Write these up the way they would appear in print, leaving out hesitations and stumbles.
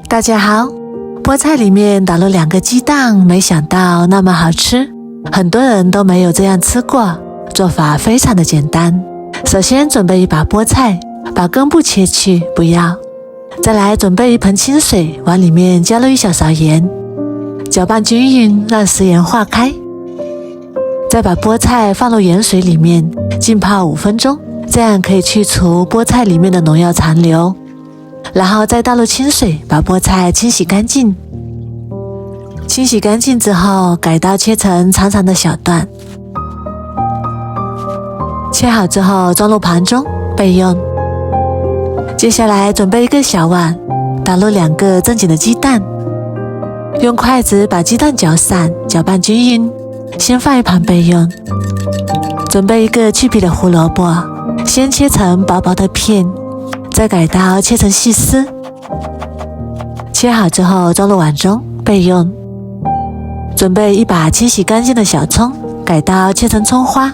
大家好，菠菜里面打了2个鸡蛋，没想到那么好吃，很多人都没有这样吃过，做法非常的简单。首先准备一把菠菜，把根部切去，不要。再来准备一盆清水，往里面加入1小勺盐，搅拌均匀，让食盐化开。再把菠菜放入盐水里面浸泡5分钟，这样可以去除菠菜里面的农药残留。然后再倒入清水，把菠菜清洗干净。清洗干净之后，改刀切成长长的小段。切好之后装入盘中备用。接下来准备1个小碗，打入2个正经的鸡蛋，用筷子把鸡蛋搅散，搅拌均匀，先放一旁备用。准备1个去皮的胡萝卜，先切成薄薄的片，再改刀切成细丝。切好之后装入碗中备用。准备1把清洗干净的小葱，改刀切成葱花，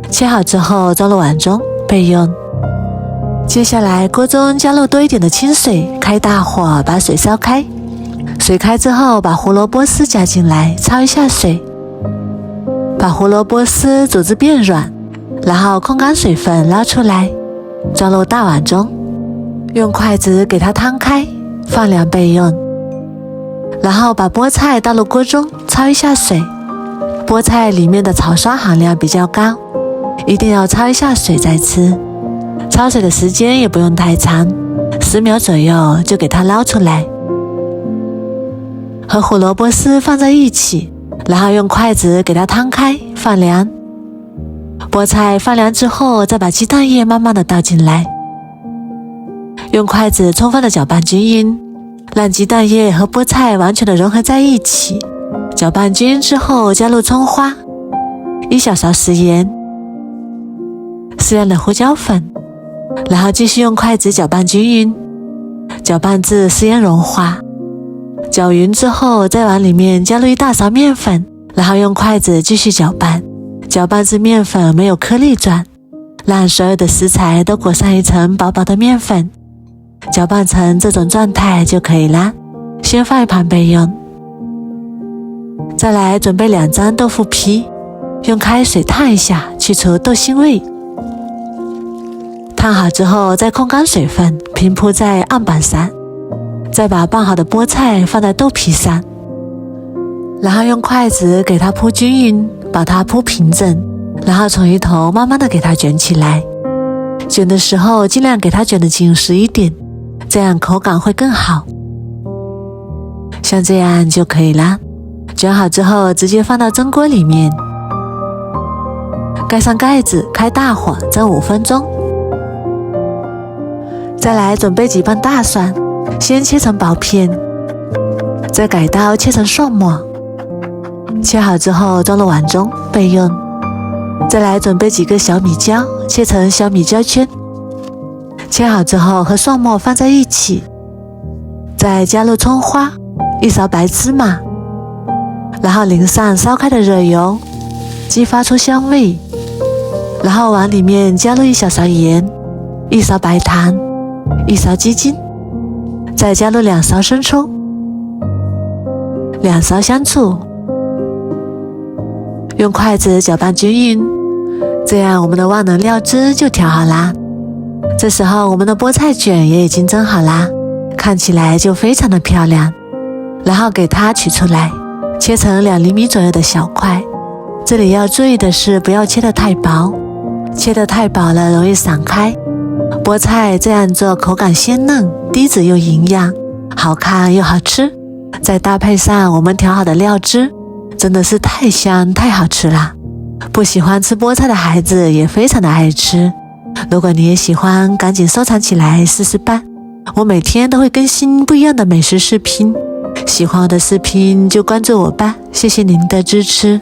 切好之后装入碗中备用。接下来锅中加入多一点的清水，开大火把水烧开。水开之后把胡萝卜丝加进来，焯一下水，把胡萝卜丝煮至变软，然后控干水分捞出来，装入大碗中，用筷子给它摊开，放凉备用。然后把菠菜倒入锅中，焯一下水。菠菜里面的草酸含量比较高，一定要焯一下水再吃。焯水的时间也不用太长，10秒左右就给它捞出来。和胡萝卜丝放在一起，然后用筷子给它摊开，放凉。菠菜放凉之后，再把鸡蛋液慢慢的倒进来，用筷子充分的搅拌均匀，让鸡蛋液和菠菜完全的融合在一起。搅拌均匀之后，加入葱花，1小勺食盐，适量的胡椒粉，然后继续用筷子搅拌均匀，搅拌至食盐融化。搅匀之后，再往里面加入1大勺面粉，然后用筷子继续搅拌，搅拌至面粉没有颗粒状，让所有的食材都裹上一层薄薄的面粉。搅拌成这种状态就可以啦，先放一旁备用。再来准备2张豆腐皮，用开水烫一下，去除豆腥味。烫好之后再控干水分，平铺在案板上，再把拌好的菠菜放在豆皮上，然后用筷子给它铺均匀，把它铺平整，然后从一头慢慢的给它卷起来。卷的时候尽量给它卷得紧实一点，这样口感会更好。像这样就可以啦。卷好之后直接放到蒸锅里面，盖上盖子，开大火蒸5分钟。再来准备几瓣大蒜，先切成薄片，再改刀切成蒜末，切好之后装入碗中备用。再来准备几个小米椒，切成小米椒圈，切好之后和蒜末放在一起，再加入葱花，1勺白芝麻，然后淋上烧开的热油，激发出香味，然后往里面加入1小勺盐，1勺白糖，1勺鸡精，再加入2勺生抽，2勺香醋，用筷子搅拌均匀，这样我们的万能料汁就调好啦。这时候我们的菠菜卷也已经蒸好啦，看起来就非常的漂亮。然后给它取出来，切成2厘米左右的小块。这里要注意的是，不要切得太薄，切得太薄了容易散开。菠菜这样做口感鲜嫩，低脂又营养，好看又好吃，再搭配上我们调好的料汁，真的是太香太好吃啦。不喜欢吃菠菜的孩子也非常的爱吃。如果你也喜欢，赶紧收藏起来试试吧。我每天都会更新不一样的美食视频，喜欢我的视频就关注我吧，谢谢您的支持。